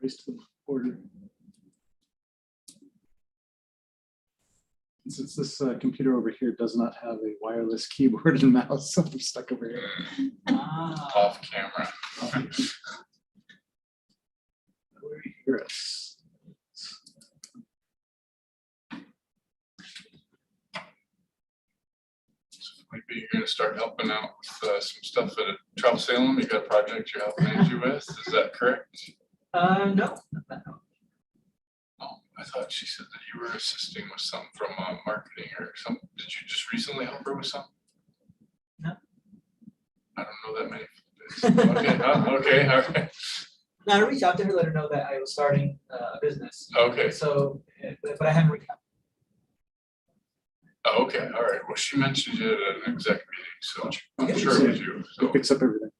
Race to the border. Since this computer over here does not have a wireless keyboard and mouse, I'm stuck over here. Off camera. Where you hear us? Maybe you're going to start helping out with some stuff at Travel Salem. You got a project you're helping Angie with. Is that correct? No. Oh, I thought she said that you were assisting with some from marketing or something. Did you just recently help her with something? No. I don't know that many. Okay. Okay. All right. No, I reached out to her, let her know that I was starting a business. Okay. So, but I haven't reached out. Oh, okay. All right. Well, she mentioned you at an exec meeting, so I'm sure it was you. So. It picks up everything.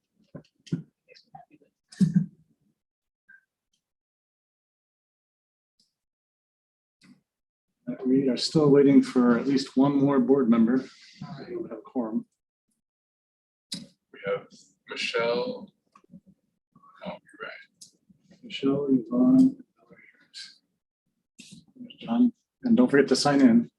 We are still waiting for at least one more board member. We have a quorum. We have Michelle. Oh, you're right. Michelle, Yvonne, John, and don't forget to sign in.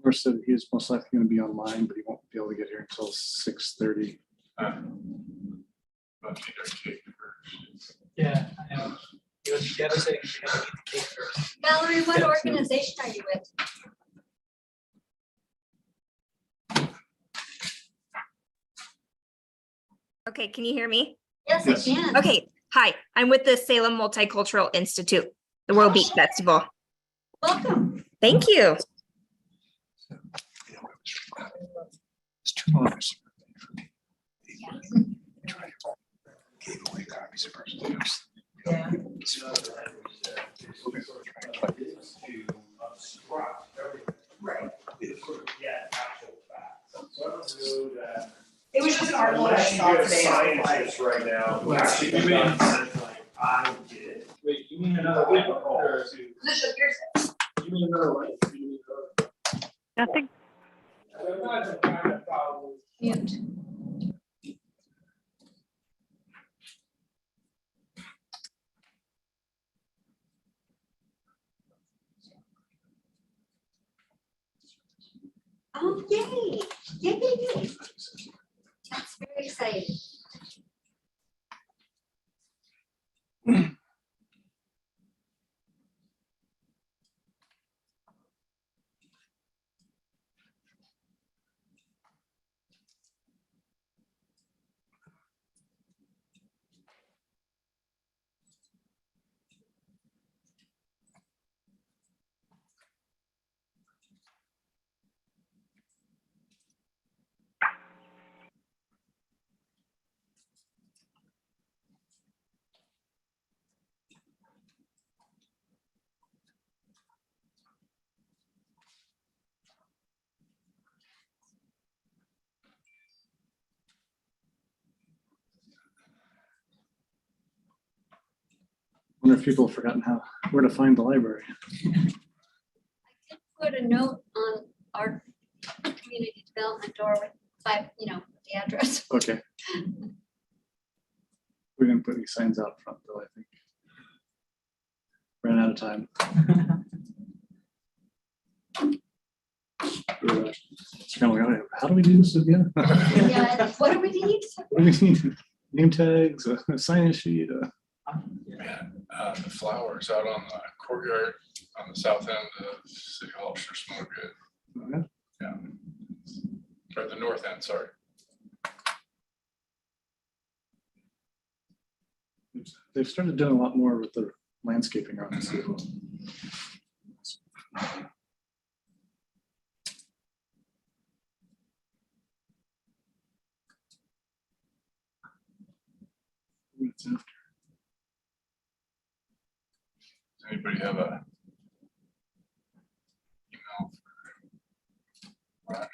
Or said he is most likely going to be online, but he won't be able to get here until 6:30. I'll need our cake first. Yeah, I know. The other thing, you have to eat the cake first. Valerie, what organization are you with? Okay, can you hear me? Yes, Yes. I can. Okay, hi, I'm with the Salem Multicultural Institute, the World Beat Festival. Welcome. Thank you. It's 2 hours. Gave away copies of first books. Yeah. It was just an article that I saw today. Scientist right now. who actually got sent, like, I did. Wait, you mean another one? Or This is yours. you mean another one? Nothing. Mute. Oh, yay. Yay, yay, yay. That's very exciting. I wonder if people have forgotten where to find the library. I did put a note on our community development door with the address. Okay. We didn't put any signs out front though, I think. Ran out of time. It's kind of like, how do we do this again? Yeah, what do we need? What do we need? Name tags, a sign-in sheet. Man, the flowers out on the courtyard on the south end of City Hall sure smell good. Yeah. Or the north end, sorry. They've started doing a lot more with the landscaping around this. What's after? Does anybody have a email for Roger?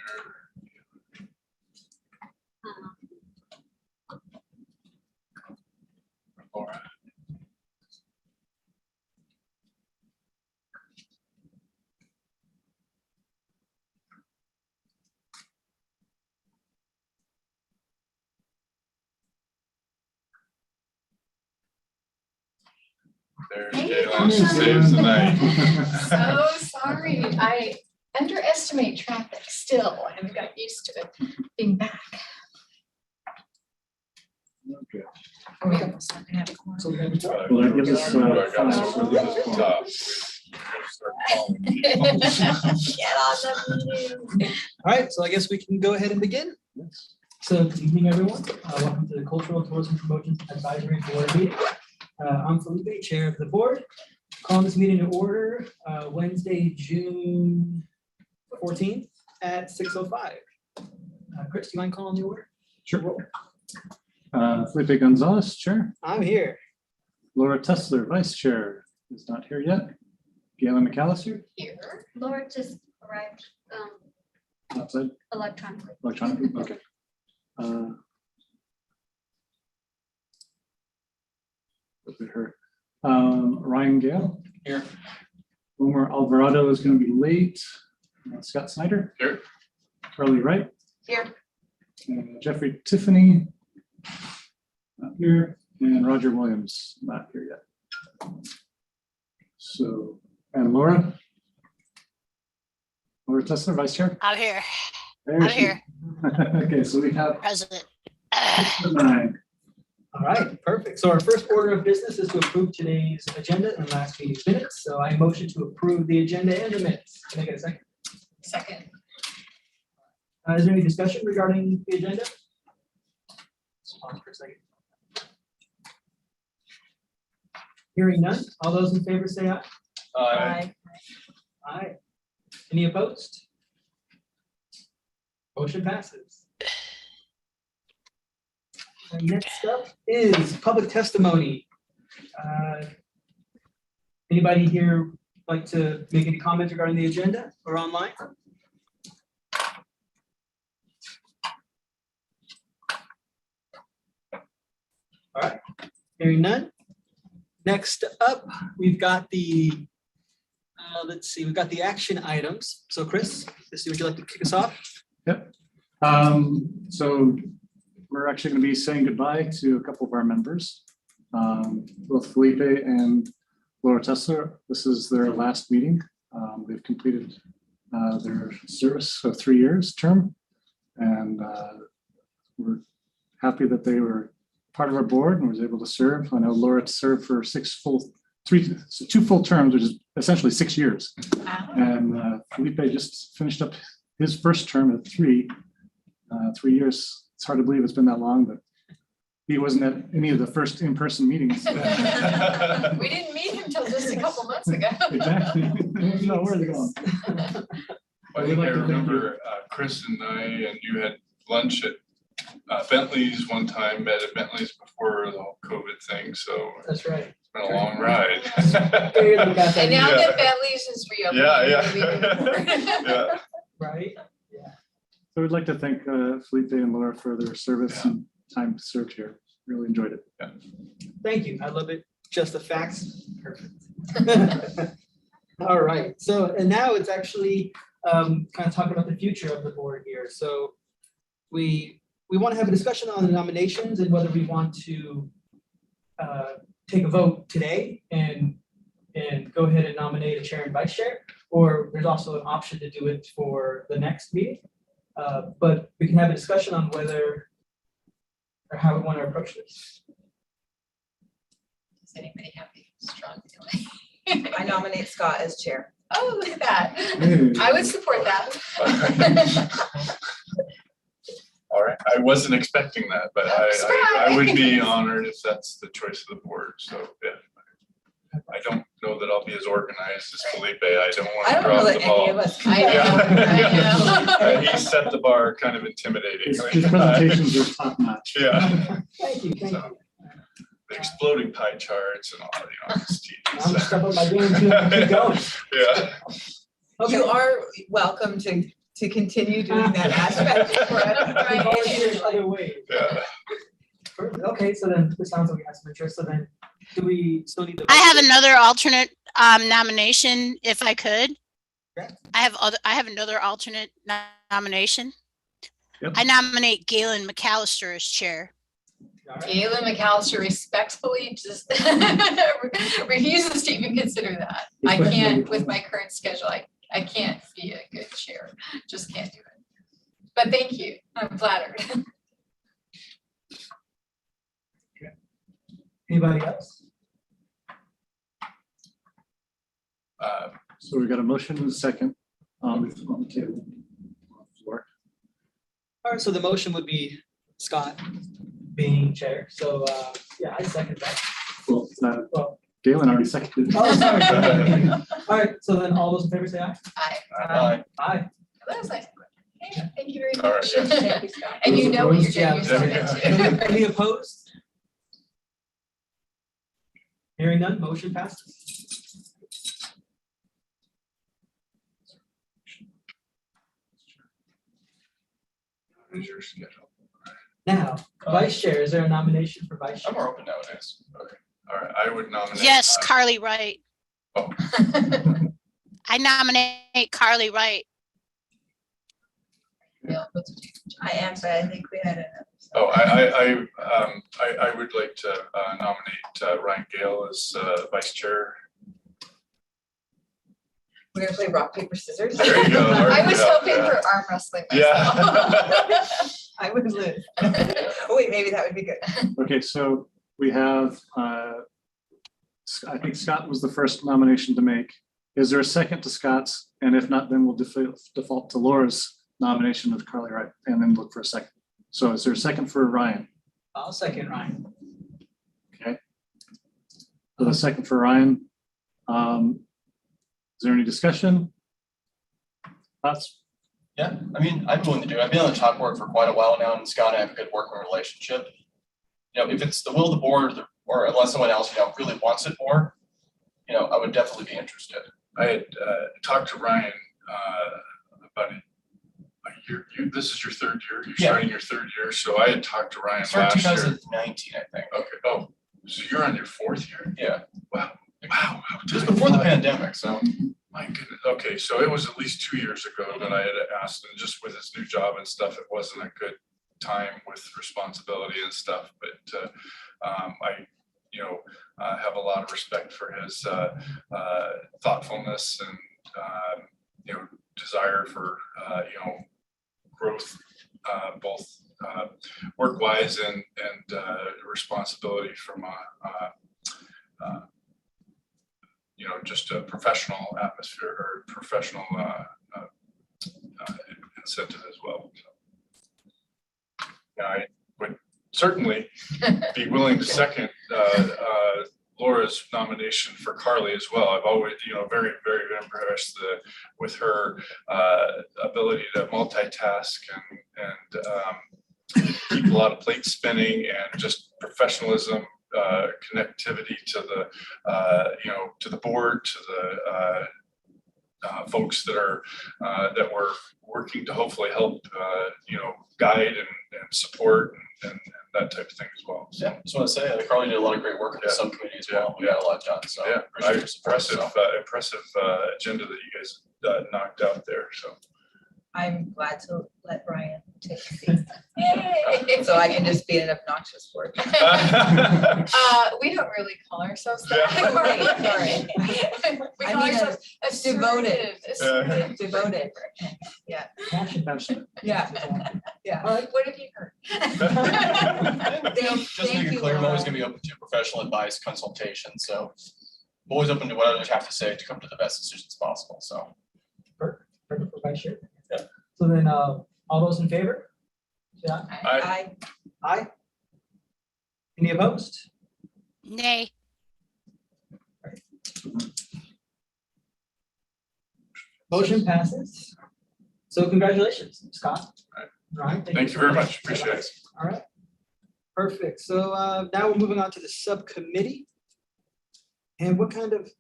There's Hey, Galen, she Galen. saves the night. So sorry, I underestimate traffic still. I haven't got used to it being back. Okay. Are we almost not gonna have a quorum? So we're gonna be- Well, that gives us, I got five. something at the top. We're gonna start calling people. Get on the meeting. All right, so I guess we can go ahead and begin. Yes. So good evening, everyone. Welcome to the Cultural Tourism Promotion Advisory Board meeting. I'm Felipe, Chair of the Board. Calling this meeting to order Wednesday, June 14th at 6:05. Chris, do you mind calling the order? Sure. Felipe Gonzalez, Chair. I'm here. Laura Tessler, Vice Chair, is not here yet. Galen McAllister, Here. Laura just arrived outside electronically. electronically, okay. Look at her. Ryan Gale. Here. Omar Alvarado is going to be late. Scott Snyder. Here. Carly Wright. Here. Jeffrey Tiffany. Not here. And Roger Williams, not here yet. So, and Laura. Laura Tessler, Vice Chair. I'm here, There I'm she- here. Okay, so we have President. 9. All right, perfect. So our first order of business is to approve today's agenda and last meeting's minutes. So I motion to approve the agenda and the minutes. Can I get a second? Second. Is there any discussion regarding the agenda? Let's pause for a second. Hearing none, all those in favor say aye. Aye. Aye. Any opposed? Motion passes. Next up is public testimony. Anybody here like to make any comments regarding the agenda or online? All right, hearing none. Next up, we've got the, let's see, we've got the action items. So Chris, would you like to kick us off? Yep. So we're actually going to be saying goodbye to a couple of our members, both Felipe and Laura Tessler. This is their last meeting. They've completed their service of 3 years term, and we're happy that they were part of our board and was able to serve. I know Laura served for 2 full terms, which is essentially 6 years. And Felipe just finished up his first term at 3 years. It's hard to believe it's been that long, but he wasn't at any of the first in-person meetings. We didn't meet him till just a couple months ago. Exactly. No, where are they going? I think I remember Chris and I and you had lunch at Bentley's one time, met at Bentley's before the whole COVID thing, so That's right. it's been a long ride. And now Yeah. that Bentley's is reopening. Yeah, we're leaving. Yeah. Right? So we'd like to thank Felipe and Laura for their service and time served here. Really enjoyed it. Thank you. I love it. Just the facts. Perfect. All right. So, and now it's actually kind of talking about the future of the board here. So we want to have a discussion on the nominations and whether we want to take a vote today and go ahead and nominate a chair and vice chair, or there's also an option to do it for the next meeting. But we can have a discussion on whether or how we want to approach this. Does anybody have a strong feeling? I nominate Scott as chair. Oh, look at that. Hey. I would support that. All right, I wasn't expecting that, but I would be honored if that's the choice of the board, so, yeah. I don't know that I'll be as organized as Felipe. I don't want I to don't know drop that the any of ball. us can. I know. He set the bar kind of intimidating. His presentations are top notch. Yeah, Thank you. Thank So, you. the exploding pie charts and all, it's I'm tedious. stepping up my game too. Keep going. Yeah. Okay. You are welcome to continue doing that aspect for We volunteer in it. other ways. Yeah. Perfect. Okay, so then it sounds like we have some interest. So then do we still need to? I have another alternate nomination, if I could. Okay. I have another alternate nomination. Yep. I nominate Galen McAllister as chair. All right. Galen McAllister respectfully just refuses to even consider that. I can't, with my current schedule, I can't be a good chair, just can't do it. But thank you, I'm flattered. Anybody else? So we've got a motion and a second on the table. Floor. All right, so the motion would be Scott being chair. So, yeah, I second that. Well, Well, Galen already seconded. oh, sorry. All right, so then all those in favor say aye. Aye. Aye. That was nice. Hey, thank you very All right, much. yes. And you know what you're Yeah. getting yourself into. Any opposed? Hearing none, motion passes. Is your schedule? Now, vice chair, is there a nomination for vice chair? I'm more open nowadays. Okay, all right, I would nominate. Yes, Carly Wright. Oh, I nominate Carly Wright. I am, but I think we had enough. oh, I would like to nominate Ryan Gale as vice chair. We're gonna play rock, paper, scissors. There you go. I was Yeah, hoping yeah. for arm wrestling Yeah. myself. I would lose. Oh, wait, maybe that would be good. Okay, so we have, I think Scott was the first nomination to make. Is there a second to Scott's? And if not, then we'll default to Laura's nomination of Carly Wright and then look for a second. So is there a second for Ryan? I'll second Ryan. Okay. So the second for Ryan. Is there any discussion? Thoughts? Yeah, I mean, I'm willing to do it. I've been on the top board for quite a while now, and Scott and I have a good working relationship. You know, if it's the will of the board, or unless someone else, really wants it more, I would definitely be interested. I had talked to Ryan about a year. This is your third year. You're Yeah. starting your third year. So I had talked to Ryan Started last year. 2019, I think. Okay. Oh, so you're on your fourth year? Yeah, Wow. Wow. how just time before the flies. pandemic, so. My goodness. Okay, so it was at least 2 years ago that I had asked, and just with his new job and stuff, it wasn't a good time with responsibility and stuff. But I, have a lot of respect for his thoughtfulness and desire for growth, both work-wise and responsibility from just a professional atmosphere or professional incentive as well. So, yeah, I would certainly be willing to second Laura's nomination for Carly as well. I've always, very, very impressed with her ability to multitask and keep a lot of plates spinning and just professionalism. Connectivity to the board, to the folks that we're working to hopefully help, guide and support and that type of thing as well. So, Yeah, just want to say, Carly did a lot of great work with the Yeah. subcommittee as well. We got a lot done, so. yeah, appreciate your support, impressive agenda that you guys knocked out there. So. I'm glad to let Brian take the seat, Yay. so I can just be an obnoxious board. We don't really call ourselves that. Sorry. We I call mean, ourselves devoted. assertive. Devoted. Passionate. Yeah, yeah. What have you heard? Just to make it clear, I'm always gonna be open to professional advice, consultation, so I'm always open to what others have to say to come to the best decisions possible, so. Perfect for vice chair. Yeah. So then, all those in favor? Say aye. Aye. Any opposed? Nay. Motion passes. So congratulations, Scott. Ryan, Thank you very much. Appreciate it. All right. Perfect. So now we're moving on to the subcommittee. And what kind of,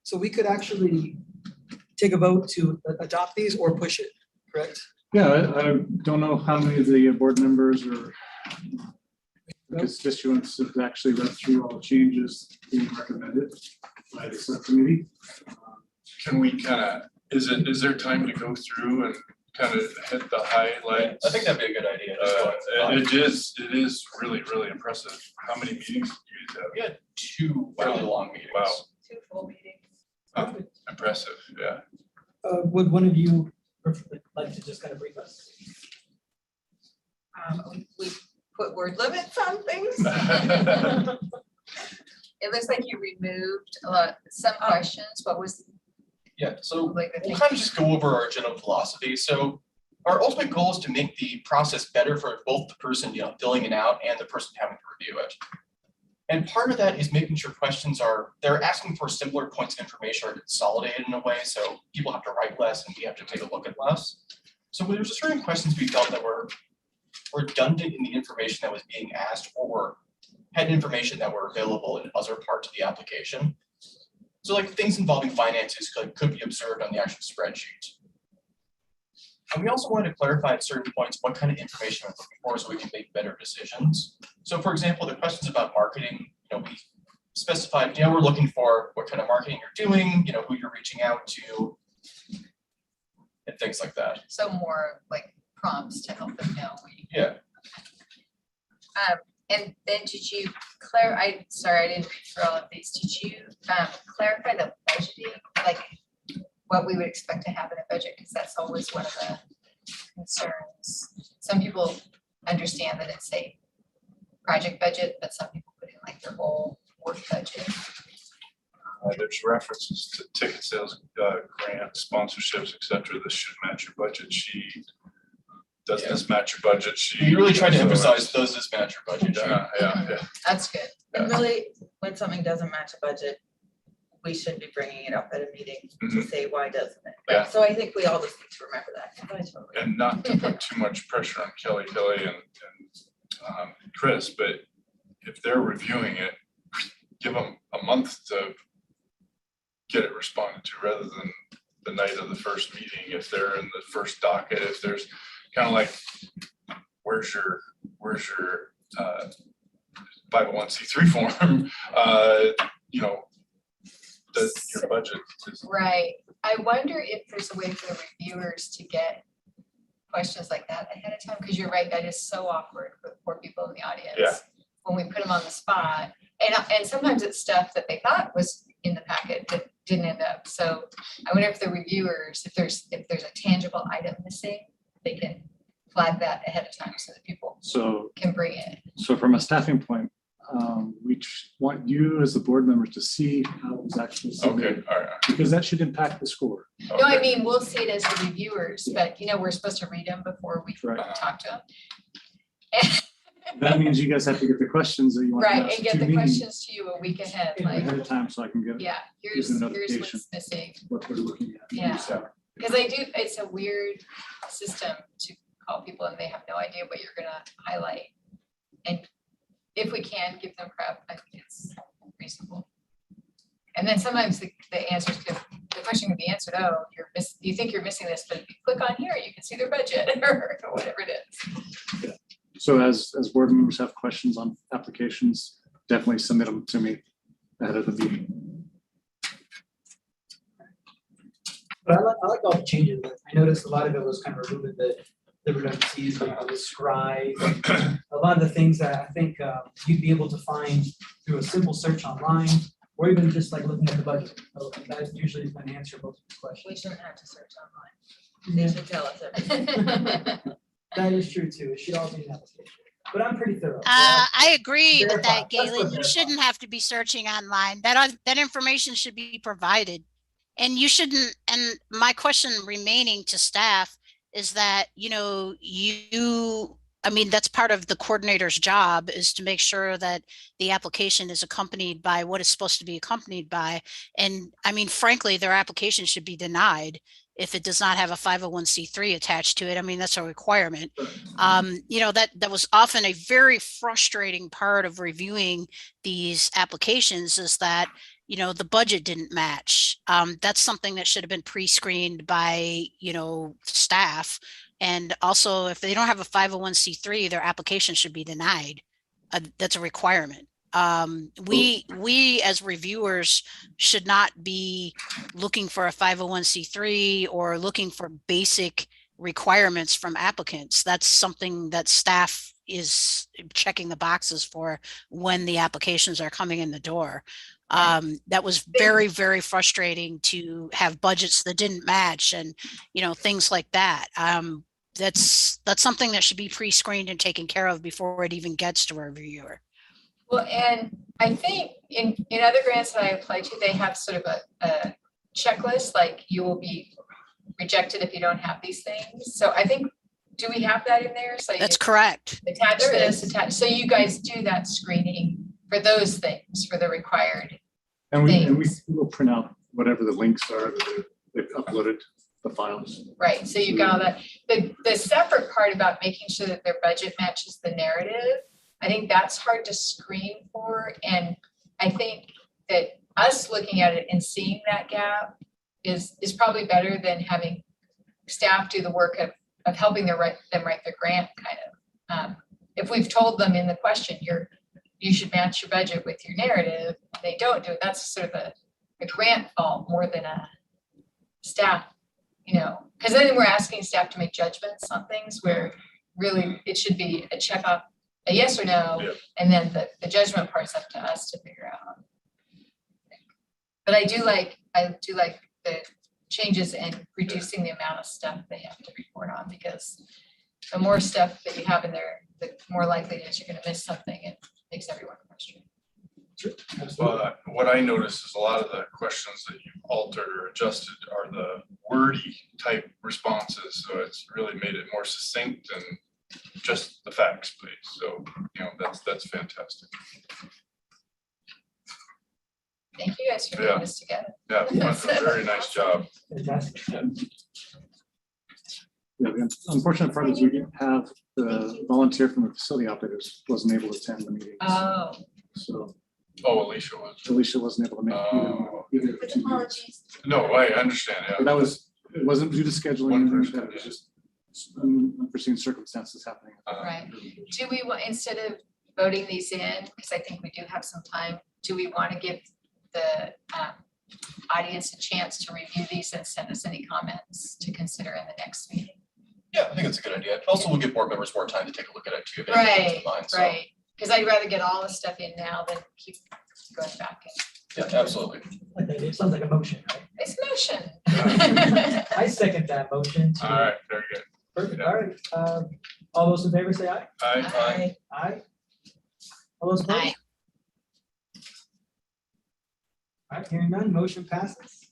so we could actually take a vote to adopt these or push it, correct? Yeah, I don't know how many of the board members or constituents have actually read through all the changes being recommended by the subcommittee. Can we kind of, is there time to go through and kind of hit the highlights. I think that'd be a good idea. Just going And through it is really, really impressive. How many meetings do you guys have? We had 2 fairly long meetings. Wow. 2 full meetings. Huh, impressive, yeah. Would one of you like to just kind of brief us? We put word limits on things. It looks like you removed some questions. What was Yeah, so like the we'll thing? kind of just go over our general philosophy. So our ultimate goal is to make the process better for both the person, filling it out and the person having to review it. And part of that is making sure questions they're asking for simpler points of information or consolidated in a way, so people have to write less and we have to take a look at less. So there's just certain questions we felt that were redundant in the information that was being asked, or had information that were available in other parts of the application. So like things involving finances could be observed on the actual spreadsheet. And we also wanted to clarify at certain points what kind of information we're looking for so we can make better decisions. So for example, the questions about marketing, we specified, we're looking for what kind of marketing you're doing, who you're reaching out to, and things like that. So more like prompts to help them know. Yeah. And then did you sorry, I didn't read through all of these. Did you clarify the budgeting, like what we would expect to have in a budget? Because that's always one of the concerns. Some people understand that it's a project budget, but some people put in like their whole work budget. There's references to ticket sales, grants, sponsorships, etc. This should match your budget sheet. Does this match your budget sheet? We really tried to So emphasize, does this match your budget sheet? Yeah. That's good. And really, when something doesn't match a budget, we should be bringing it up at a meeting to say, why doesn't it? Yeah. So I think we all just need to remember that. 'Cause I totally- And not to put too much pressure on Kelly and Chris, but if they're reviewing it, give them a month to get it responded to rather than the night of the first meeting. If they're in the first docket, if there's kind of like, where's your 501c3 form? Your budget is. Right. I wonder if there's a way for the reviewers to get questions like that ahead of time, because you're right, that is so awkward for poor people in the audience. Yeah. When we put them on the spot, and sometimes it's stuff that they thought was in the packet that didn't end up. So I wonder if the reviewers, if there's a tangible item missing, they can flag that ahead of time so that people So, can bring it. so from a staffing point, we want you as the board members to see how it's actually Okay, submitted, all right. because that should impact the score. No, I Okay. mean, we'll see it as the reviewers, but we're supposed to read them before we Right. talk to them. That means you guys have to get the questions that you want to Right, ask and get to the me questions to you a week ahead, like, ahead of time so I can get yeah, here's Give them what's notification. missing. what we're looking at. Yeah. So, Because it's a weird system to call people and they have no idea what you're gonna highlight. And if we can give them prep, I think it's reasonable. And then sometimes the question can be answered, oh, you think you're missing this, but if you click on here, you can see their budget or whatever it is. So as board members have questions on applications, definitely submit them to me ahead of the meeting. But I like all the changes. I noticed a lot of it was kind of removing the redundancies, like the scribe, a lot of the things that I think you'd be able to find through a simple search online, or even just like looking at the budget. So that usually is going to answer most of the We questions. shouldn't have to search online. They should tell us everything. That is true too. It should all be an application. But I'm pretty thorough. I agree with Verify. that, Let's go Galen. You verify. shouldn't have to be searching online. That information should be provided. And you shouldn't, and my question remaining to staff is that, I mean, that's part of the coordinator's job, is to make sure that the application is accompanied by what it's supposed to be accompanied by. And I mean, frankly, their application should be denied if it does not have a 501c3 attached to it. I mean, that's a requirement. That was often a very frustrating part of reviewing these applications, is that the budget didn't match. That's something that should have been pre-screened by, staff. And also, if they don't have a 501c3, their application should be denied. That's a requirement. We as reviewers should not be looking for a 501c3 or looking for basic requirements from applicants. That's something that staff is checking the boxes for when the applications are coming in the door. That was very, very frustrating to have budgets that didn't match and, you know, things like that. That's something that should be pre-screened and taken care of before it even gets to a reviewer. Well, and I think in other grants that I applied to, they have sort of a checklist, like you will be rejected if you don't have these things. So I think, do we have that in there? So That's correct. attach There this, is. attach, so you guys do that screening for those things, for the required. And we Things. will print out whatever the links are that they've uploaded the files. Right, so you got all that. The separate part about making sure that their budget matches the narrative, I think that's hard to screen for. And I think that us looking at it and seeing that gap is probably better than having staff do the work of helping them write their grant, kind of. If we've told them in the question, you should match your budget with your narrative, they don't do it, that's sort of a grant fault more than a staff, you know, because then we're asking staff to make judgments on things where really it should be a check off, a yes or no, Yeah. and then the judgment part's up to us to figure out. But I do like the changes and reducing the amount of stuff they have to report on, because the more stuff that you have in there, the more likely it is you're gonna miss something, and makes everyone frustrated. Well, what I noticed is a lot of the questions that you've altered or adjusted are the wordy type responses. So it's really made it more succinct and just the facts, please. So, you know, that's fantastic. Thank you guys for doing Yeah. this together. Yeah, that's a very nice job. Fantastic. Yeah, the unfortunate part is we didn't have the volunteer from the facility operators wasn't able to attend the meetings. Oh, So Oh, Alicia was. Alicia wasn't able to make Oh. either of the With 2 meetings. apologies. No, I understand. But Yeah. it wasn't due to scheduling, One or anything person, like that, it was just unforeseen circumstances happening. right. Do we want, instead of voting these in, because I think we do have some time, do we want to give the audience a chance to review these and send us any comments to consider in the next meeting? Yeah, I think it's a good idea. Also, we'll give board members more time to take a look at it too. if anything comes to Right, mind, so, right. Because I'd rather get all the stuff in now than keep going back. Yeah, absolutely. Okay, it sounds like a motion, right? It's motion. I second that motion to. All right, very good. Perfect, all right. All those in favor say aye. I, Aye. All those opposed? Aye. All right, hearing none, motion passes.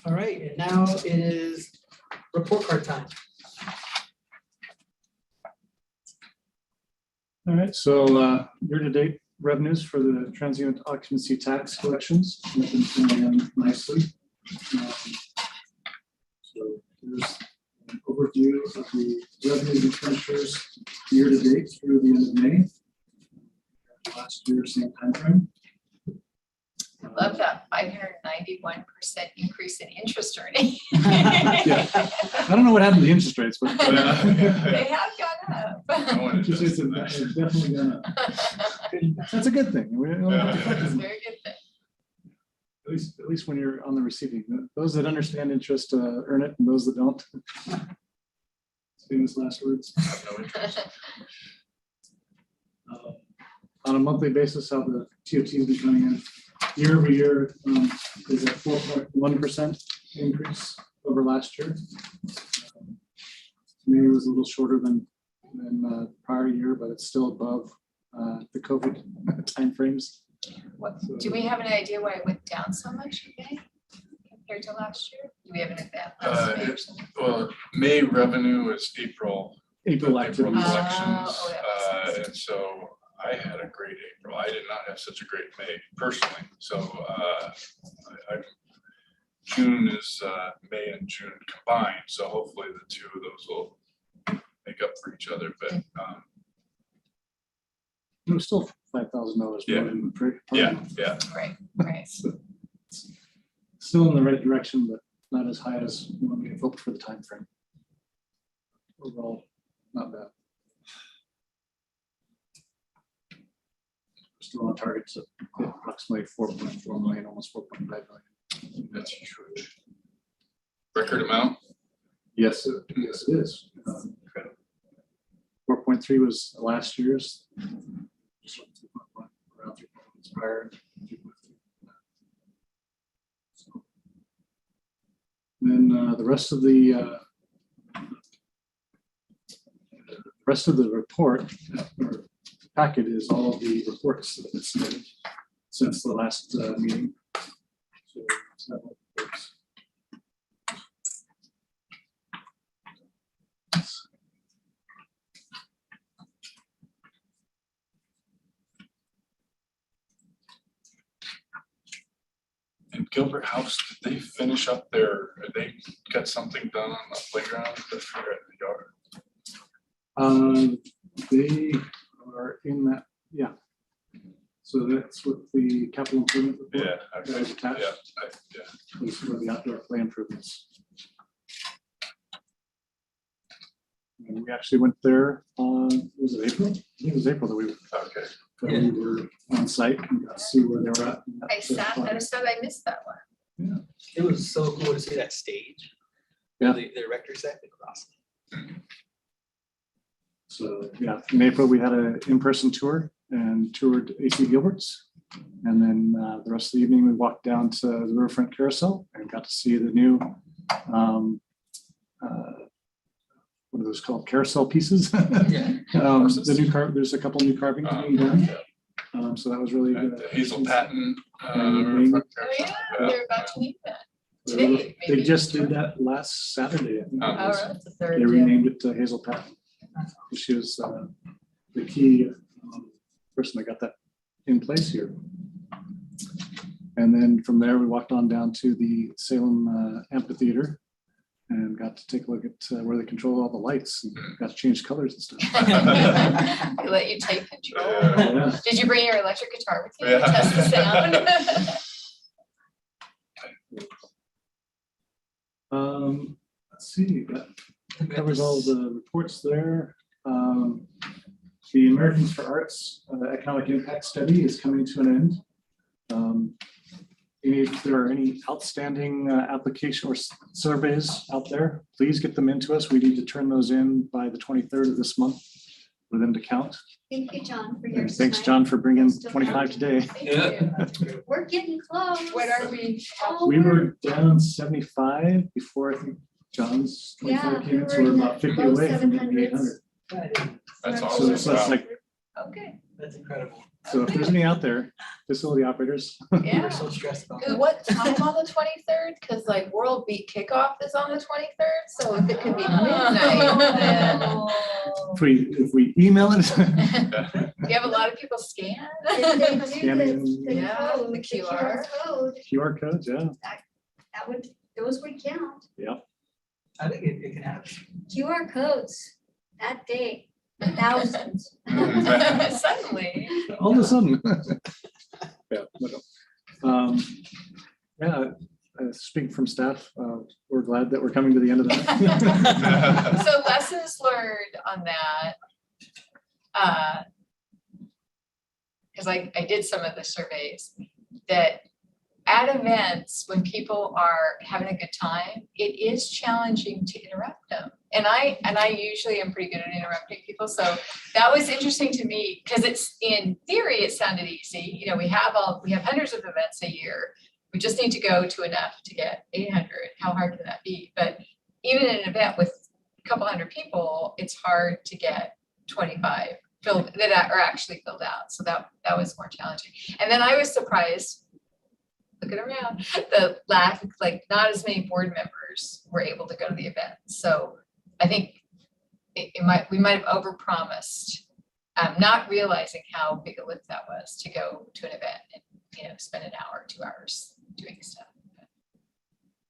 All right, and now it is report card time. All right, so year-to-date revenues for the transient occupancy tax collections have been coming in nicely. So here's an overview of the revenues and expenditures year-to-date through the end of May. Last year, same timeframe. Love that 591% increase in interest earning. Yeah. I don't know what happened to the interest rates, but. They have gone up. I wanted Interest rates to- have definitely gone up. That's a good thing. We don't have to fight It's a them. very good thing. At least when you're on the receiving, those that understand interest earn it, and those that don't. Famous last words. no interest. On a monthly basis, how the TOT has been coming in year over year is a 4.1% increase over last year. May was a little shorter than prior year, but it's still above the COVID timeframes. What, do we have an idea why it went down so much in May compared to last year? Do we have an example? Well, May revenue is April April activities. elections. Oh, that makes sense. And so I had a great April. I did not have such a great May personally. So June is May and June combined. So hopefully the two of those will make up for each other. But It was still $5,000 more Yeah. than the prior yeah, month. yeah. Right, right. Still in the right direction, but not as high as when we had hoped for the time frame. Overall, not bad. still on target to hit approximately 4.4 million, almost 4.5 million. That's huge. Record amount? Yes, yes, it is. 4.3 was last year's. Just went 2.1, around 3 points higher. 2.3. So, then the rest of the report or packet is all of the reports that have been submitted since the last meeting. So, several reports. And Gilbert House, did they finish up they got something done on the playground or at the yard? They are in that, yeah. So that's what the capital improvement report. Yeah. that is attached. Yeah. These are the outdoor play improvements. And we actually went there on, was it April? I think it was April that we Okay. we were on site and got to see where they were at. I said I missed that one. It was so cool to see that stage. Yeah. The director set across. So yeah, in April, we had an in-person tour and toured AC Gilbert's. And then the rest of the evening, we walked down to the Riverfront Carousel and got to see the new, what are those called? Carousel pieces. Yeah. The new there's a couple new carvings being done. So that was really And good. the Hazel Patton. And Oh, yeah, they're about to need that. They Today, maybe. just did that last Saturday. I think it Oh, Oh, was. really? It's the third. They yeah. renamed it Hazel Patton. She was the key person that got that in place here. And then from there, we walked on down to the Salem Amphitheater and got to take a look at where they control all the lights and got to change colors and stuff. They let you take control. Yeah. Did you bring your electric guitar with you to Yeah. test the sound? Let's see, that covers all the reports there. The Americans for Arts Economic Impact Study is coming to an end. If there are any outstanding application or surveys out there, please get them into us. We need to turn those in by the 23rd of this month for them to count. Thank you, John, for And yours. thanks, tonight. John, for bringing Still 25 today. Thank you. We're getting close. What are we? Oh, We were down 75 before I think John's 25 Yeah, came in, we so were we're in about the 50 low away from getting 700s. 800. That's So awesome. that's Wow. like, Okay. That's incredible. so if there's any out there, facility operators, We Yeah. were so stressed about Good. that. What time on the 23rd? Because like World Beat Kickoff is on the 23rd, so if it could be midnight, then. if we email it. You have a lot of people scan. If they do Scanning. the Yeah, code, the the QR. QR code, QR codes, yeah. those would count. I think it can happen. QR codes that day, thousands. Suddenly. All of a sudden. Yeah. Yeah, speaking from staff, we're glad that we're coming to the end of that. So lessons learned on that. Because I did some of the surveys that at events, when people are having a good time, it is challenging to interrupt them. And I usually am pretty good at interrupting people. So that was interesting to me because it's in theory, it sounded easy. You know, we have hundreds of events a year. We just need to go to enough to get 800. How hard can that be? But even in an event with a couple hundred people, it's hard to get 25 filled that are actually filled out. So that was more challenging. And then I was surprised, looking around, the lack, like not as many board members were able to go to the event. So I think we might have overpromised, not realizing how big a lift that was to go to an event and, you know, spend an hour, 2 hours doing stuff. But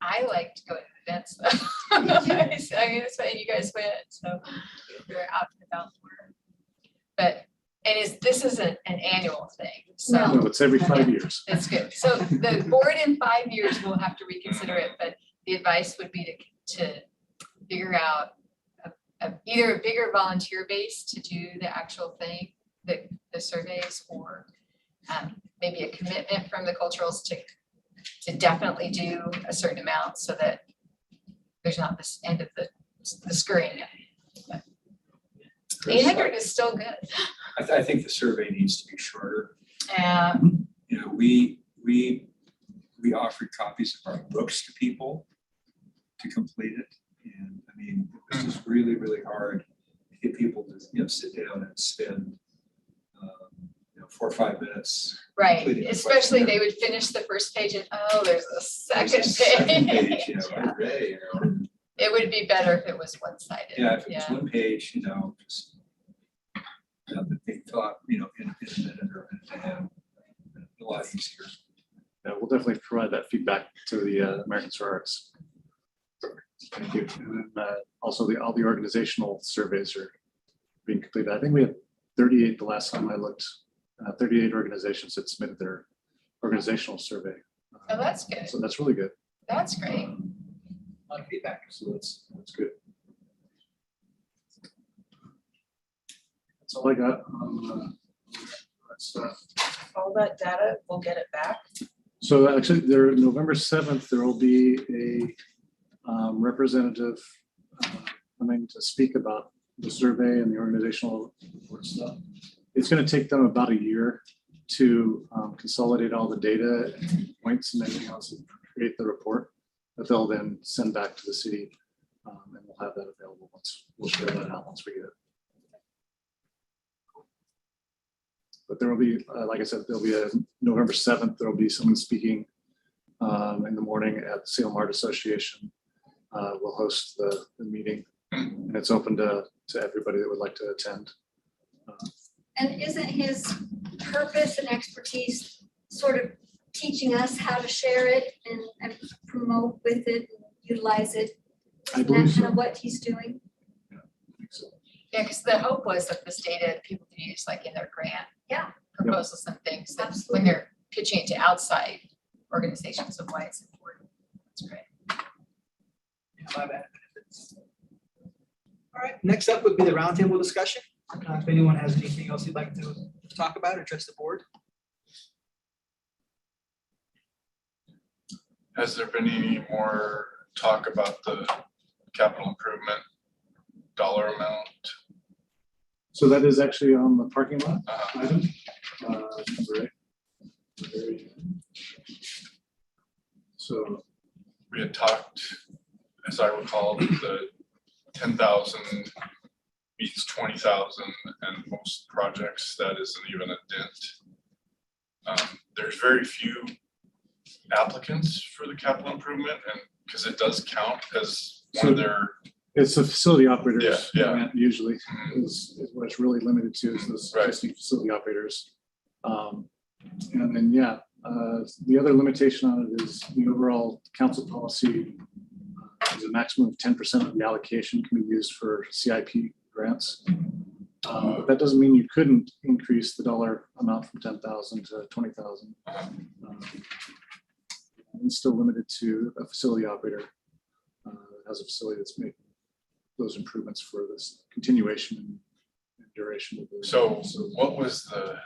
I liked going to events though. I mean, that's why you guys went, so we were out and about more. But, and this is an annual thing, so. No. No, it's every 5 years. That's good. So the board in 5 years will have to reconsider it, but the advice would be to figure out either a bigger volunteer base to do the actual thing, the surveys, or maybe a commitment from the culturals to definitely do a certain amount so that there's not this end of the scurrying. 800 is still good. I think the survey needs to be shorter. Yeah. You know, we offered copies of our books to people to complete it. And I mean, it was just really, really hard to get people to, you know, sit down and spend, 4 or 5 minutes. Right, completing the especially they questionnaire. would finish the first page and, oh, there's a There's second a second page, page. you know, hooray, you know. It would be better if it was one-sided. Yeah, if it was one page, you know, just that they thought, you know, in a minute or a minute and a half, a lot easier. Yeah, we'll definitely provide that feedback to the American Sororities. Thank you. And then also all the organizational surveys are being completed. I think we had 38 the last time I looked. 38 organizations that submitted their organizational survey. Oh, that's good. So that's really good. That's great. A lot of feedback. So that's good. That's all I got on that stuff. All that data, we'll get it back. So actually, there, November 7th, there will be a representative coming to speak about the survey and the organizational report stuff. It's going to take them about a year to consolidate all the data and points and everything else and create the report that they'll then send back to the city, and we'll have that available once we'll share that out once we get it. But there will be, like I said, there'll be a November 7th. There will be someone speaking in the morning at the Salem Art Association. We'll host the meeting, and it's open to everybody that would like to attend. And isn't his purpose and expertise sort of teaching us how to share it and promote with it and utilize it? I Isn't believe that kind so. of what he's doing? I think so. Yeah, because the hope was that this data people could use like in their grant proposals and things, that when they're pitching it to outside organizations of why it's important. That's great. My bad. All right, next up would be the roundtable discussion. If anyone has anything else you'd like to talk about, address the board. Has there been any more talk about the capital improvement dollar amount? So that is actually on the parking lot Uh, item. Number 8. So We had talked, as I recall, the 10,000 beats 20,000, and most projects that isn't even a dent. There's very few applicants for the capital improvement, and because it does count as one of their. it's a facility operators Yeah, yeah. grant usually is what it's really limited to is those Right. existing facility operators. And then, the other limitation on it is the overall council policy is a maximum of 10% of the allocation can be used for CIP grants. But that doesn't mean you couldn't increase the dollar amount from 10,000 to 20,000. It's still limited to a facility operator that has a facility that's making those improvements for this continuation and duration of the. So what was the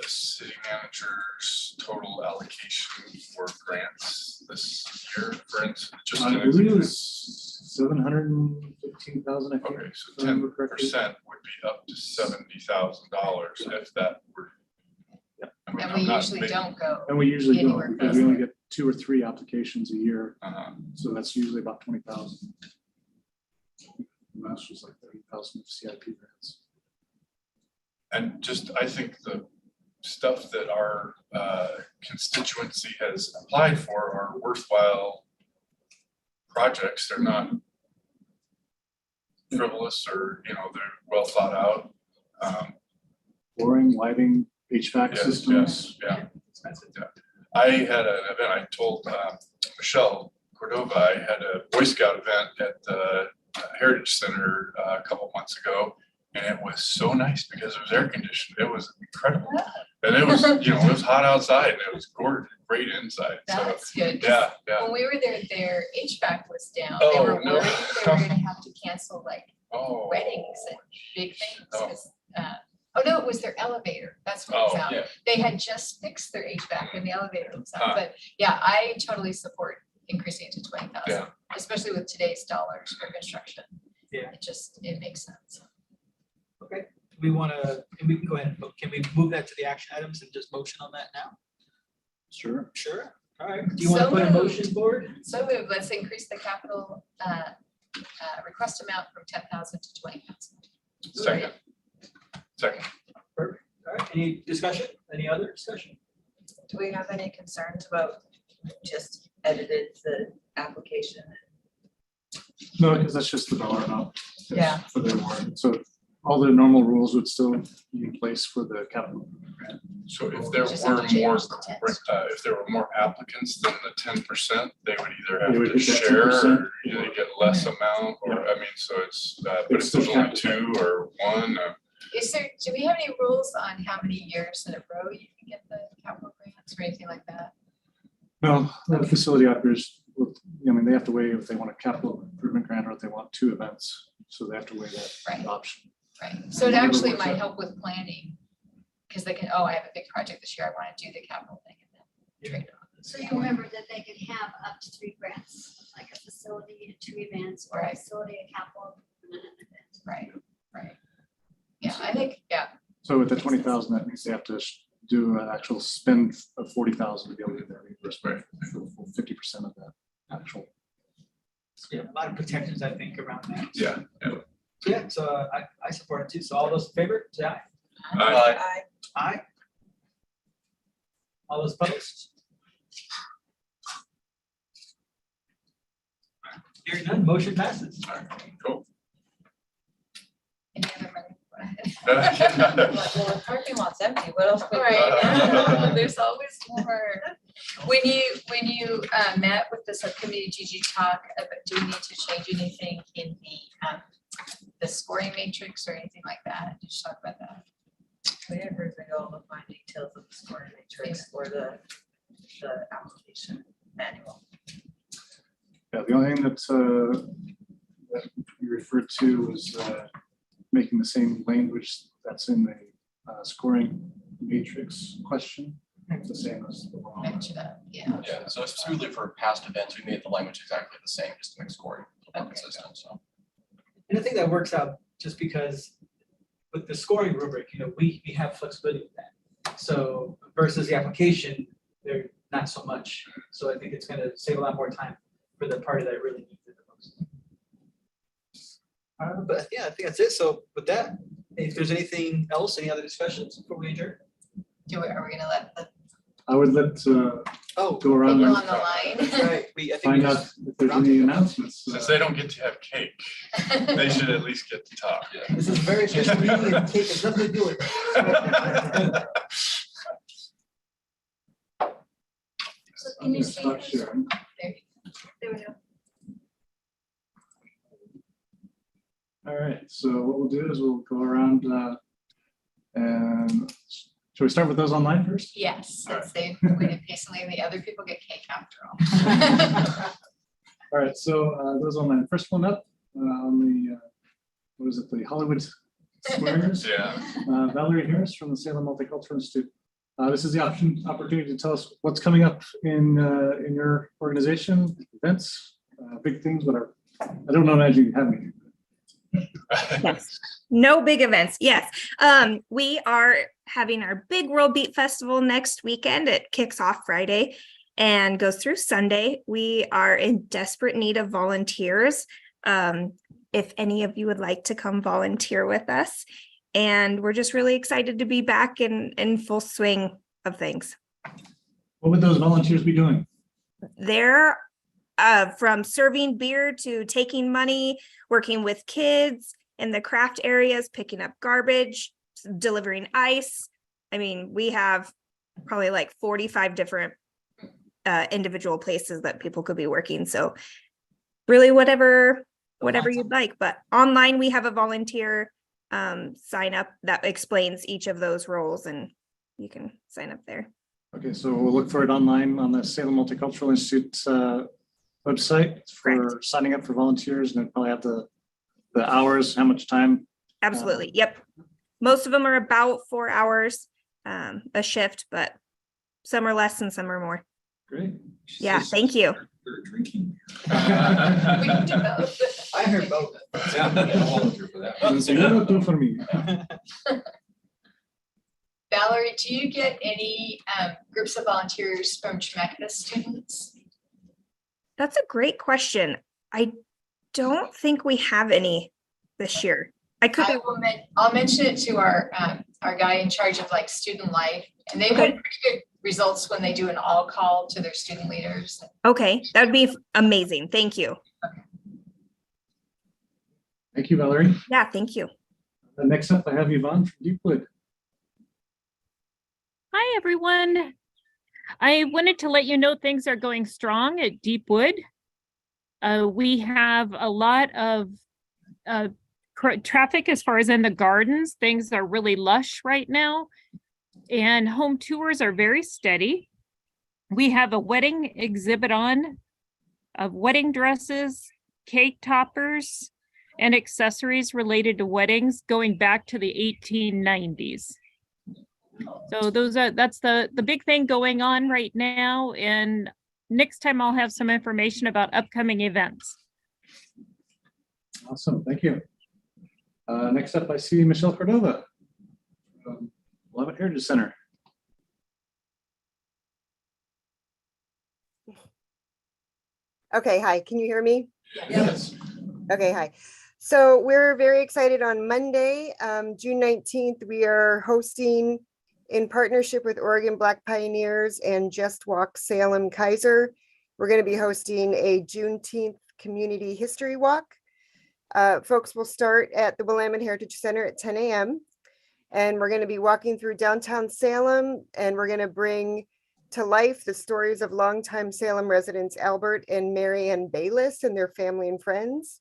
city manager's total allocation for grants this year, for instance? Just I an believe it example. was 715,000, I think. Okay, so if I remember correctly. 10% would be up to $70,000 if that were. Yeah. I mean, And I'm we not usually big- don't go. And we usually Anywhere don't, because we only close. get 2 or 3 applications a year, Uh-huh. so that's usually about 20,000. Last was like 30,000 of CIP grants. And just, I think the stuff that our constituency has applied for are worthwhile projects. They're not frivolous or, they're well thought out. Flooring, lighting, HVAC Yes, systems. Yeah. I had an event, I told Michelle Cordova, I had a Boy Scout event at the Heritage Center a couple months ago, and it was so nice because it was air conditioned. It was incredible. And it was, it was hot outside and it was gorgeous, great inside. So, That's good. 'cause yeah. When we were there, their HVAC was down. They Oh, were no. worried they were gonna have to cancel like Oh. weddings and big things. Oh. 'Cause, Oh, no, it was their elevator. That's what it's Oh, out. yeah. They had just fixed their HVAC and the elevator was Huh. out. But yeah, I totally support increasing it to 20,000, Yeah. especially with today's dollars for construction. Yeah. It makes sense. Okay, we want to, and we can go ahead and vote. Can we move that to the action items and just motion on that now? Sure. Sure. All right. Do you want to So put a moved. motion forward? So let's increase the capital request amount from 10,000 to 20,000. Second. Second. All right. Any discussion? Any other discussion? Do we have any concerns about just edited the application? No, because that's just the dollar amount. Yeah. For the award. So all the normal rules would still be in place for the capital grant. So if there Just have were to change more, the text. if there were more applicants than the 10%, they would either have They would to hit that share 10%. or they get less amount, or, I mean, so it's, but It's if there's still only capped. 2 or 1, Do we have any rules on how many years in a row you can get the capital grants or anything like that? No, the facility operators, I mean, they have to weigh if they want a capital improvement grant or if they want 2 events. So they have to weigh that Right. option. Right, so it Whatever actually works might out. help with planning, because they can, oh, I have a big project this year, I want to do the capital thing and then trade it on. So you remember that they can have up to 3 grants, like a facility and 2 events, or a Right. facility, a capital, and an event. Right, right. Yeah, I think, yeah, So with the 20,000, that means they have to do an actual spend of 40,000 to be able to get that reimbursement for the full 50% of that actual. Yeah, a lot of protections, I think, around that. yeah. Yeah, so I support it too. So all those in favor, say aye. I, Aye. All those opposed? Hearing none, motion passes. All right, cool. any other money? well, the parking lot's empty, what else? could we do? Right, there's always more. When you met with the subcommittee, did you talk about, do we need to change anything in the scoring matrix or anything like that? Did you talk about that? We didn't really all the fine details of the scoring matrix or the application manual. Yeah, the only thing that you referred to was making the same language that's in the scoring matrix question. It's the same as the law. Mention that, yeah. Yeah, so specifically for past events, we made the language exactly the same, just to make scoring Okay. consistent, so. And I think that works out just because with the scoring rubric, we have flexibility with that. So versus the application, they're not so much. So I think it's gonna save a lot more time for the party that really needs it the most. But yeah, I think that's it. So with that, if there's anything else, any other discussions before we adjourn? Are we gonna let the I would let Oh, go around people and on the line? that's right. I think we find out just, if there's any announcements. Since they don't get to have cake, they should at least get to talk. this is a very official meeting and take, it's nothing to do with it. So can you see? Stop sharing. There we go. All right, so what we'll do is we'll go around and shall we start with those online first? Yes, since they waited patiently and the other people get cake after all. All right, so those online, first one up on the, what is it, the Hollywood Squares? Yeah. Valerie Harris from the Salem Multicultural Institute. This is the opportunity to tell us what's coming up in your organization, events, big things, whatever. I don't know if you have any. Yes. No big events. Yes. We are having our big World Beat Festival next weekend. It kicks off Friday and goes through Sunday. We are in desperate need of volunteers. If any of you would like to come volunteer with us. And we're just really excited to be back in full swing of things. What would those volunteers be doing? They're from serving beer to taking money, working with kids in the craft areas, picking up garbage, delivering ice. I mean, we have probably like 45 different individual places that people could be working. So really whatever you'd like, but online we have a volunteer sign up that explains each of those roles and you can sign up there. Okay, so we'll look for it online on the Salem Multicultural Institute website for signing up for volunteers, and then probably have the hours, how much time. Absolutely. Yep. Most of them are about 4 hours a shift, but some are less and some are more. Great. Yeah, thank you. They're drinking. We can do both. I heard both. Yeah, I'll volunteer for that. Desayuno tú for mí. Valerie, do you get any groups of volunteers from Chemeketa students? That's a great question. I don't think we have any this year. I'll mention it to our guy in charge of like student life, and they've had pretty good results when they do an all call to their student leaders. Okay, that would be amazing. Thank you. Thank you, Valerie. Yeah, thank you. Next up, I have Yvonne from Deepwood. Hi, everyone. I wanted to let you know things are going strong at Deepwood. We have a lot of traffic as far as in the gardens. Things are really lush right now. And home tours are very steady. We have a wedding exhibit on of wedding dresses, cake toppers, and accessories related to weddings going back to the 1890s. So that's the big thing going on right now. And next time I'll have some information about upcoming events. Awesome, thank you. Next up, I see Michelle Cordova from Willamette Heritage Center. Okay, hi, can you hear me? Yes. Okay, hi. So we're very excited on Monday, June 19th, we are hosting in partnership with Oregon Black Pioneers and Just Walk Salem Kaiser. We're going to be hosting a Juneteenth Community History Walk. Folks will start at the Willamette Heritage Center at 10 a.m. And we're going to be walking through downtown Salem, and we're going to bring to life the stories of longtime Salem residents Albert and Mary Ann Bayless and their family and friends.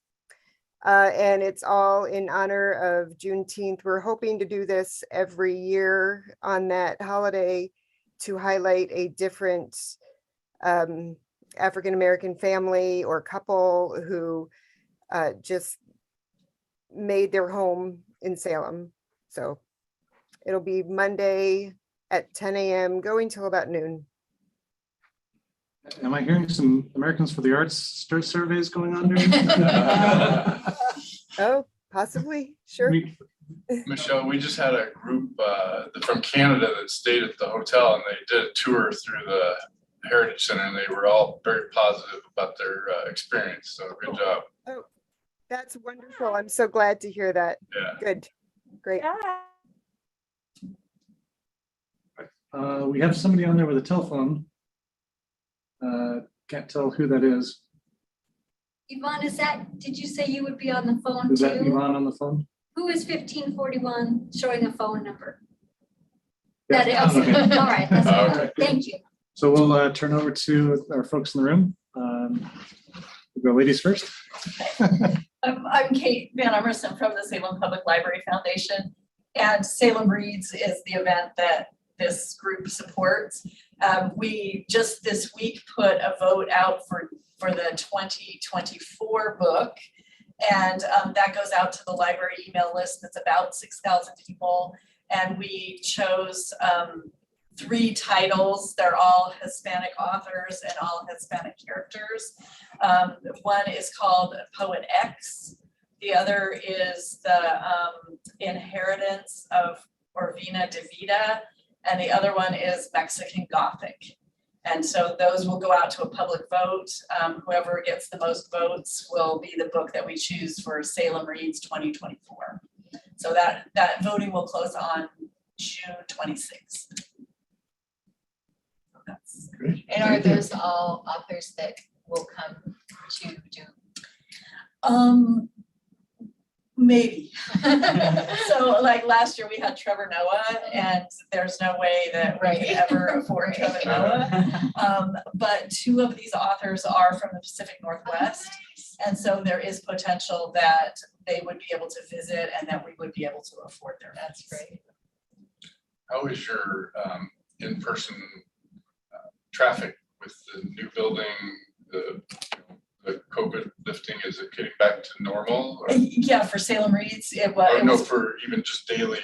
And it's all in honor of Juneteenth. We're hoping to do this every year on that holiday to highlight a different African-American family or couple who just made their home in Salem. So it'll be Monday at 10 a.m. going till about noon. Am I hearing some Americans for the Arts surveys going on during? Oh, possibly, sure. Michelle, we just had a group from Canada that stayed at the hotel, and they did a tour through the Heritage Center, and they were all very positive about their experience. So good job. Oh, that's wonderful. I'm so glad to hear that. Yeah. Good, great. We have somebody on there with a telephone. Can't tell who that is. Yvonne, did you say you would be on the phone too? Is that Yvonne on the phone? Who is 1541 showing a phone number? Yeah. That is, okay. All right, that's all Okay. right. Thank you. So we'll turn over to our folks in the room. We'll go ladies first. I'm Kate Van Emerson from the Salem Public Library Foundation, and Salem Reads is the event that this group supports. We just this week put a vote out for the 2024 book, and that goes out to the library email list. That's about 6,000 people, and we chose 3 titles. They're all Hispanic authors and all Hispanic characters. One is called Poet X. The other is the Inheritance of Orvina de Vida. And the other one is Mexican Gothic. And so those will go out to a public vote. Whoever gets the most votes will be the book that we choose for Salem Reads 2024. So that voting will close on June 26th. And are those all authors that will come to do? Maybe. So like last year we had Trevor Noah, and there's no way that we could ever afford Trevor Noah. But 2 of these authors are from the Pacific Northwest. And so there is potential that they would be able to visit and that we would be able to afford their. That's great. How is your in-person traffic with the new building, the the COVID lifting, is it getting back to normal? Or Yeah, for Salem Reeds, it was. or no, for even just daily?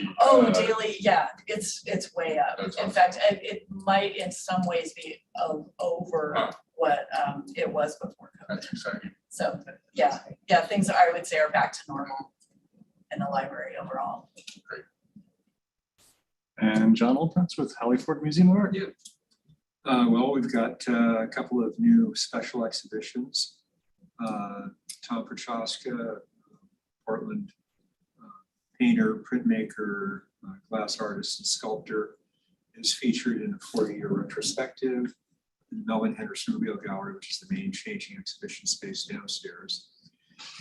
Daily, yeah, it's way up. That's In awesome. fact, it might in some ways be over Huh. what it was before COVID. That's exciting. So, yeah, things I would say are back to normal in the library overall. And John Oldprince with Halliford Museum of Art. Well, we've got a couple of new special exhibitions. Tom Prochaska, Portland painter, printmaker, glass artist, and sculptor, is featured in a 40-year retrospective in the Melvin Henderson Rubio Gallery, which is the main changing exhibition space downstairs.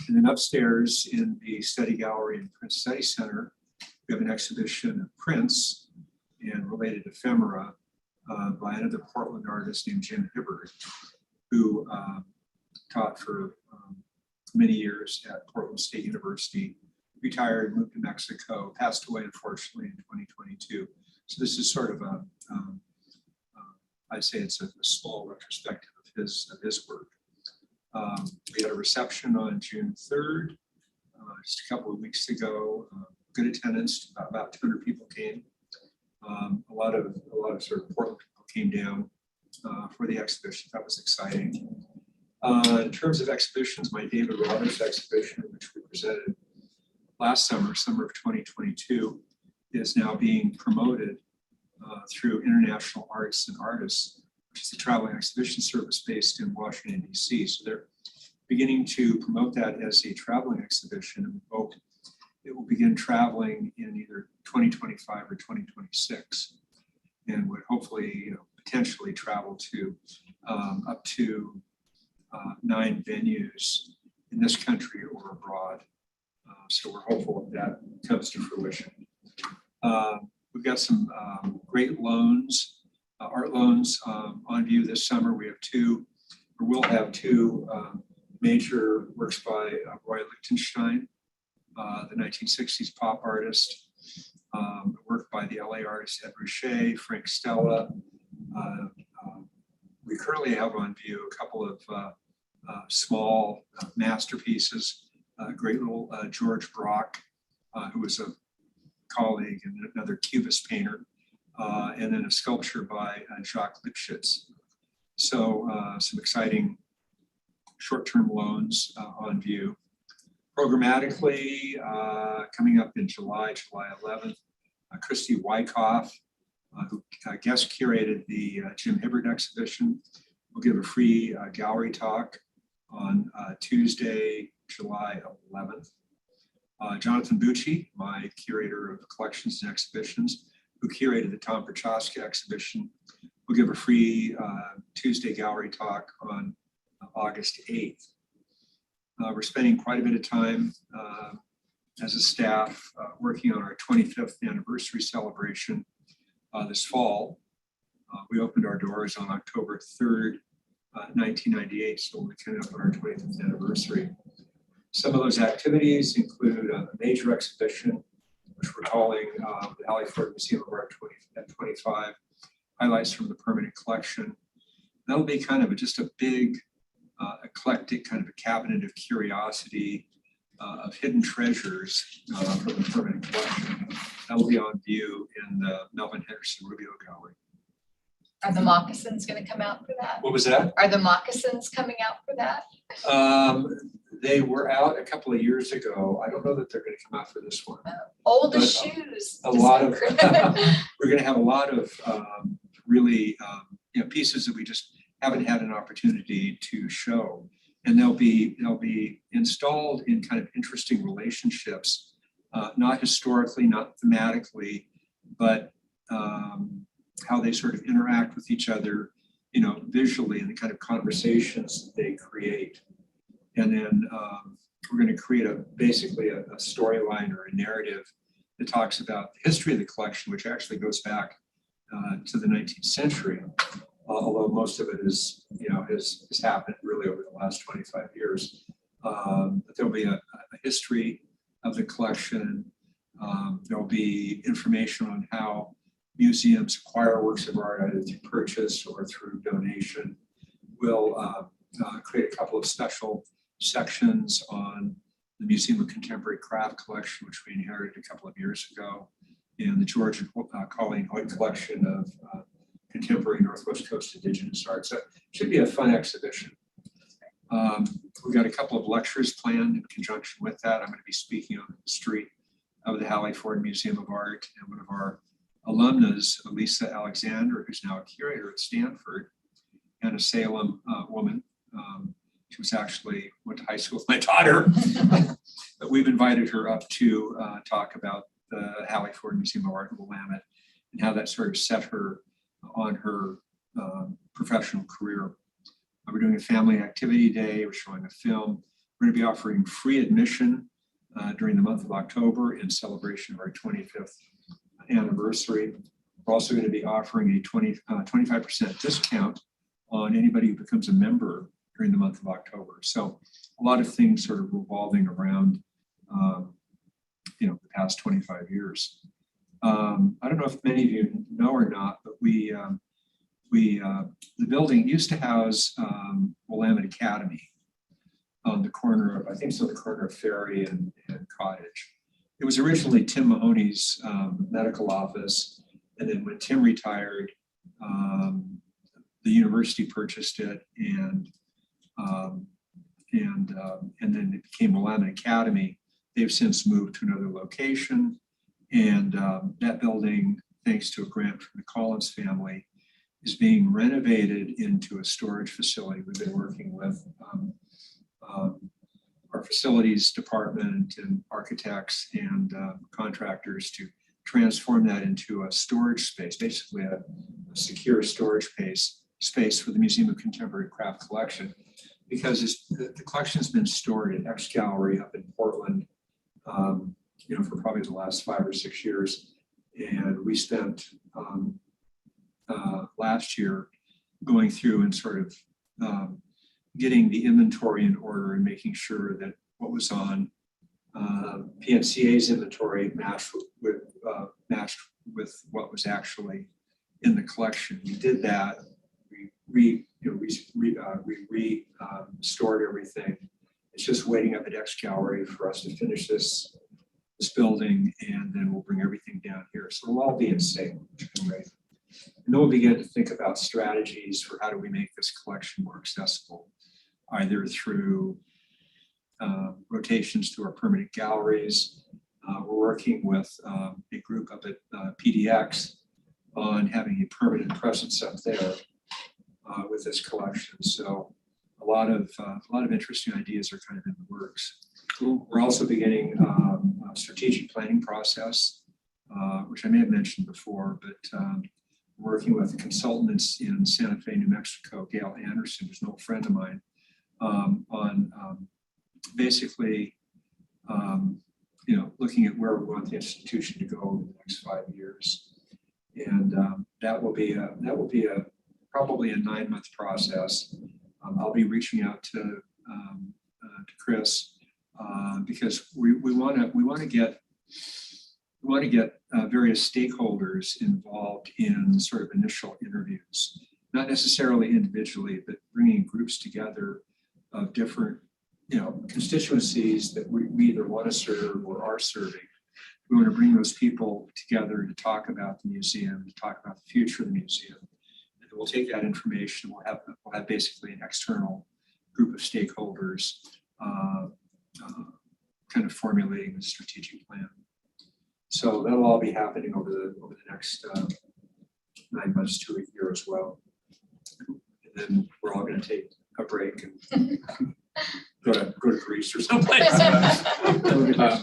And then upstairs in the study gallery in Prince Study Center, we have an exhibition of prints and related ephemera by another Portland artist named Jim Hibbard, who taught for many years at Portland State University, retired, moved to Mexico, passed away unfortunately in 2022. So this is sort of a, I'd say it's a small retrospective of his work. We had a reception on June 3rd, just a couple of weeks ago. Good attendance, about 200 people came. A lot of sort of Portland people came down for the exhibition. That was exciting. In terms of exhibitions, my David Roberts exhibition, which we presented last summer of 2022, is now being promoted through International Arts and Artists, which is a traveling exhibition service based in Washington, D.C. So they're beginning to promote that as a traveling exhibition, and we hope it will begin traveling in either 2025 or 2026, and would hopefully potentially travel to up to 9 venues in this country or abroad. So we're hopeful that comes to fruition. We've got some great loans, art loans on view this summer. We have two, or we'll have two major works by Roy Lichtenstein, the 1960s pop artist, work by the LA artist Ed Ruscha, Frank Stella. We currently have on view a couple of small masterpieces, a great little George Brock, who was a colleague and another Cubist painter, and then a sculpture by Jacques Lipschitz. So some exciting short-term loans on view. Programmatically, coming up in July 11th, Christy Wyckoff, who guest curated the Jim Hibbard exhibition, will give a free gallery talk on Tuesday, July 11th. Jonathan Bucci, my curator of collections and exhibitions, who curated the Tom Prochaska exhibition, will give a free Tuesday gallery talk on August 8th. We're spending quite a bit of time as a staff working on our 25th anniversary celebration this fall. We opened our doors on October 3rd, 1998, so we're coming up on our 25th anniversary. Some of those activities include a major exhibition, which we're calling the Halliford Museum of Art 2025, highlights from the permanent collection. That'll be kind of just a big, eclectic kind of a cabinet of curiosity of hidden treasures from the permanent collection. That will be on view in the Melvin Henderson Rubio Gallery. Are the moccasins gonna come out for that? What was that? Are the moccasins coming out for that? They were out a couple of years ago. I don't know that they're going to come out for this one. Oldest But, shoes. A lot of, we're going to have a lot of really pieces that we just haven't had an opportunity to show. And they'll be installed in kind of interesting relationships, not historically, not thematically, but how they sort of interact with each other, visually, and the kind of conversations that they create. And then we're going to create basically a storyline or a narrative that talks about the history of the collection, which actually goes back to the 19th century, although most of it is, has happened really over the last 25 years. But there'll be a history of the collection. There'll be information on how museums acquire works of art either through purchase or through donation. We'll create a couple of special sections on the Museum of Contemporary Craft collection, which we inherited a couple of years ago, and the George and Colleen Hoyt collection of contemporary Northwest Coast Indigenous art. So it should be a fun exhibition. We've got a couple of lectures planned in conjunction with that. I'm going to be speaking on the street of the Hallie Ford Museum of Art, and one of our alumnus, Lisa Alexander, who's now a curator at Stanford, and a Salem woman. She was actually went to high school with my daughter. But we've invited her up to talk about the Hallie Ford Museum of Art in Willamette and how that sort of set her on her professional career. We're doing a family activity day. We're showing a film. We're going to be offering free admission during the month of October in celebration of our 25th anniversary. We're also going to be offering a 25% discount on anybody who becomes a member during the month of October. So a lot of things sort of revolving around, the past 25 years. I don't know if many of you know or not, but the building used to house Willamette Academy on the corner of, I think so, the corner of Ferry and Cottage. It was originally Tim Mahoney's medical office, and then when Tim retired, the university purchased it, and then it became Willamette Academy. They've since moved to another location, and that building, thanks to a grant from the Collins family, is being renovated into a storage facility. We've been working with our facilities department and architects and contractors to transform that into a storage space, basically a secure storage space for the Museum of Contemporary Craft collection, because the collection's been stored at X Gallery up in Portland, for probably the last 5 or 6 years. And we spent last year going through and sort of getting the inventory in order and making sure that what was on PNCA's inventory matched with what was actually in the collection. We did that. We stored everything. It's just waiting up at X Gallery for us to finish this building, and then we'll bring everything down here. So it'll all be in sync. Right? And then we'll begin to think about strategies for how do we make this collection more accessible, either through rotations to our permanent galleries. We're working with a group up at PDX on having a permanent presence up there with this collection. So a lot of interesting ideas are kind of in the works. We're also beginning a strategic planning process, which I may have mentioned before, but working with consultants in Santa Fe, New Mexico, Gail Anderson, who's an old friend of mine, on basically, looking at where we want the institution to go over the next 5 years, and that will be probably a 9-month process. I'll be reaching out to Chris because we want to get various stakeholders involved in sort of initial interviews, not necessarily individually, but bringing groups together of different, constituencies that we either want to serve or are serving. We want to bring those people together to talk about the museum, to talk about the future of the museum. And we'll take that information. We'll have basically an external group of stakeholders kind of formulating the strategic plan. So that'll all be happening over the next 9 months to a year as well. And then we're all going to take a break and go to Greece or something.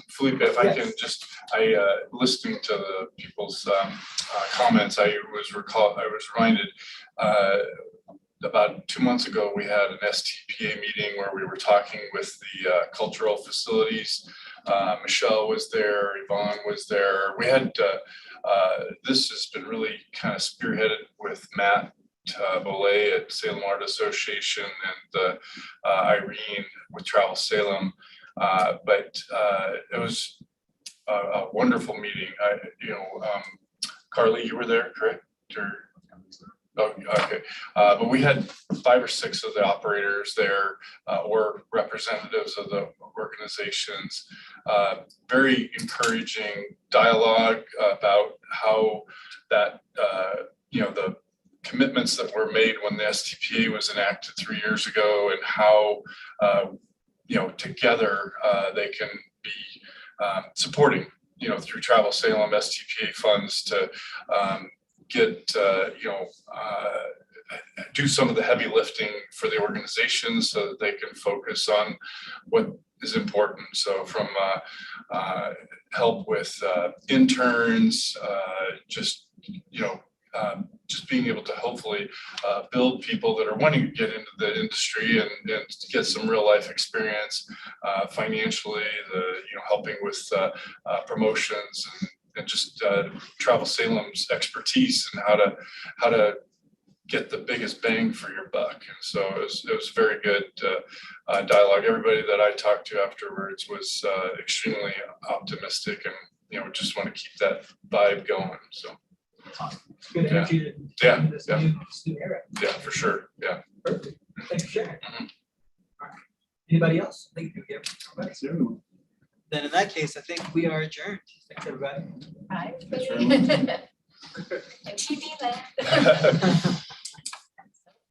Felipe, if I can just, listening to the people's comments, I was reminded about 2 months ago, we had an STPA meeting where we were talking with the cultural facilities. Michelle was there, Yvonne was there. We had, this has been really kind of spearheaded with Matt Bolay at Salem Art Association and Irene with Travel Salem. But it was a wonderful meeting. Carly, you were there, correct? Oh, okay. But we had 5 or 6 of the operators there, or representatives of the organizations. Very encouraging dialogue about how that, the commitments that were made when the STPA was enacted 3 years ago, and how, together they can be supporting, through Travel Salem STPA funds to get, do some of the heavy lifting for the organizations so that they can focus on what is important. So from help with interns, just being able to hopefully build people that are wanting to get into the industry and get some real life experience financially, helping with promotions and just Travel Salem's expertise and how to get the biggest bang for your buck. And so it was very good dialogue. Everybody that I talked to afterwards was extremely optimistic, and just want to keep that vibe going. So Good Yeah. energy Yeah, in this yeah. new era. yeah, for sure. Yeah. Perfect. Thanks for sharing. Mhm. All right. Anybody else? Thank you. Yeah, everybody. That's everyone. Then in that case, I think we are adjourned. Thanks, everybody. Hi. Thanks very much. And TV land.